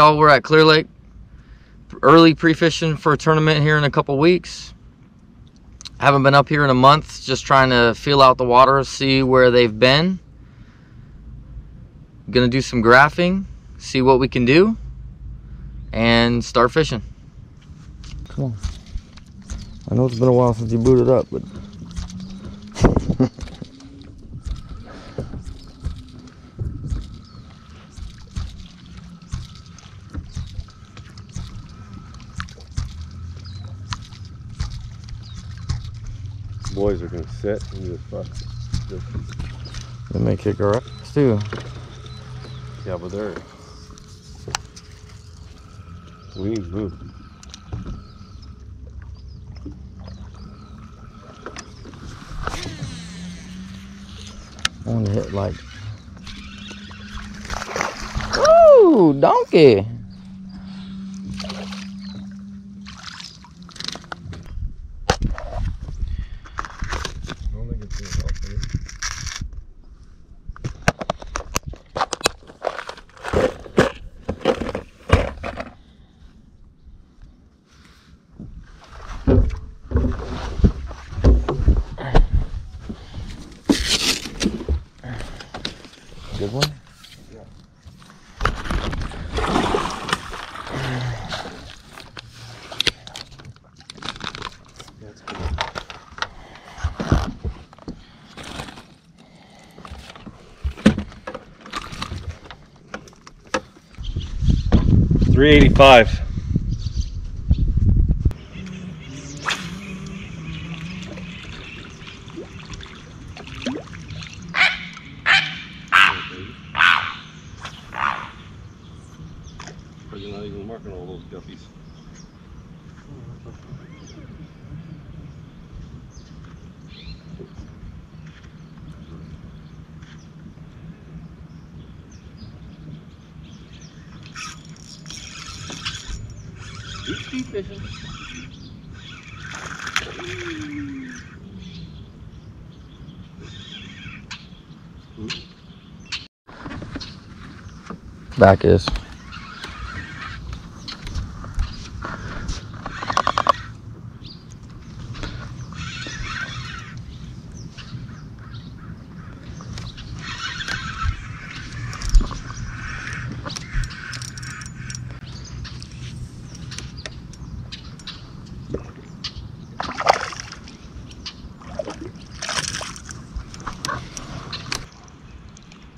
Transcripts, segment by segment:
y'all, we're at Clearlake. Early pre-fishing for a tournament here in a couple weeks. Haven't been up here in a month, just trying to feel out the water, see where they've been. Gonna do some graphing, see what we can do, and start fishing. Come on. I know it's been a while since you booted up, but boys are gonna sit and just fuck. they may kick our ass too. Yeah, but they're. We need to move. I want to hit like. Ooh, donkey! Good one? Yeah. That's good. $385. You're not even marking all those guppies. Keep fishing. Back is.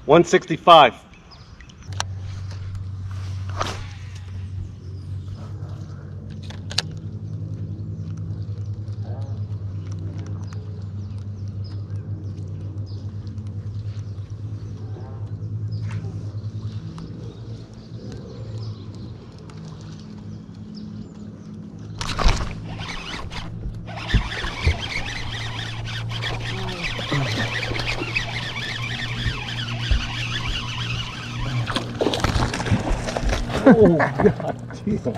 $165. Oh, God damn.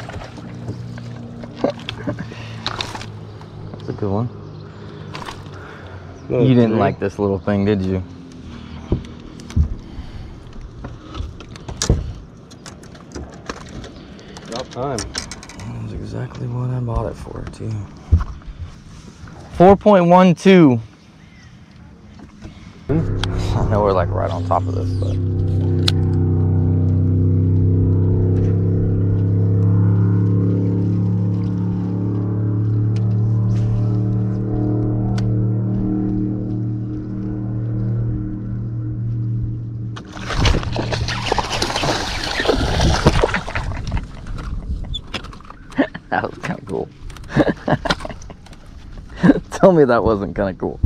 That's a good one. Another You didn't three. like this little thing, did you? About time. That's exactly what I bought it for, too. 4.12. I know we're like right on top of this, but. That was kind of cool. Tell me that wasn't kind of cool.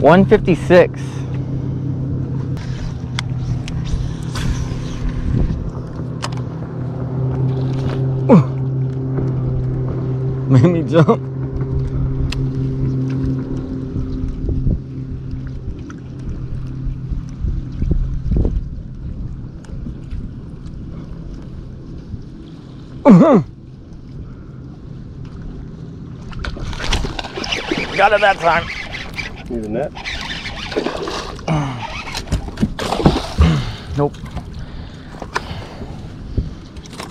156. Made me jump. Got it that time. Need a net? Nope.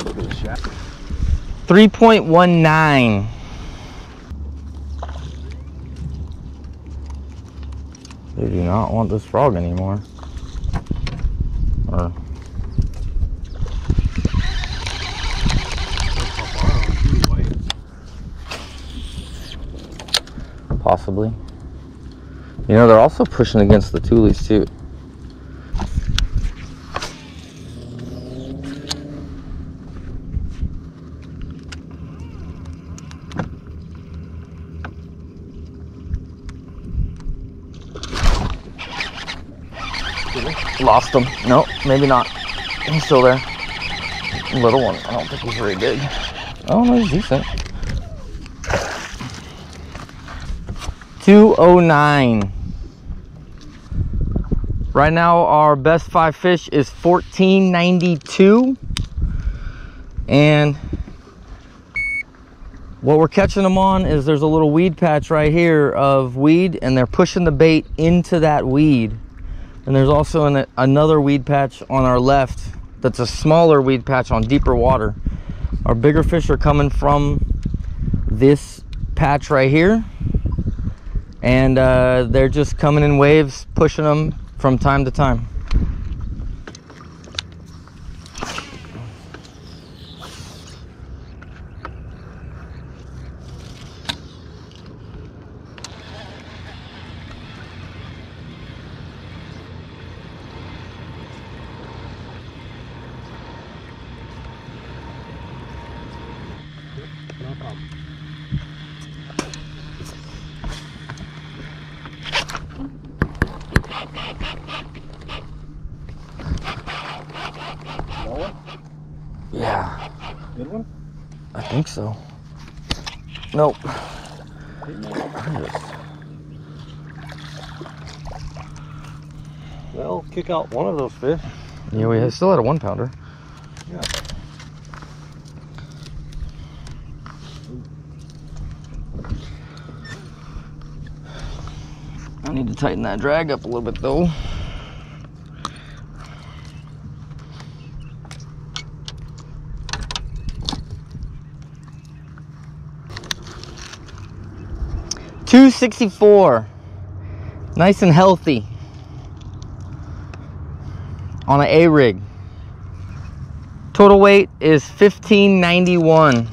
Look at the shaft. 3.19. They do not want this frog anymore. Or possibly. You know, they're also pushing against the tulies too. Lost him. No, maybe not. He's still there. Little one. I don't think he's very big. Oh no, he's decent. 209. Right now our best 5 fish is 1492. And what we're catching them on is there's a little weed patch right here of weed, and they're pushing the bait into that weed. And there's also another weed patch on our left that's a smaller weed patch on deeper water. Our bigger fish are coming from this patch right here, and they're just coming in waves, pushing them from time to time. No problem. That one? Yeah, Good one? I think so. Nope. Well, kick out one of those fish. Yeah, we still had a 1 pounder. Yeah. I need to tighten that drag up a little bit though. $264, nice and healthy on an A rig. Total weight is 1591.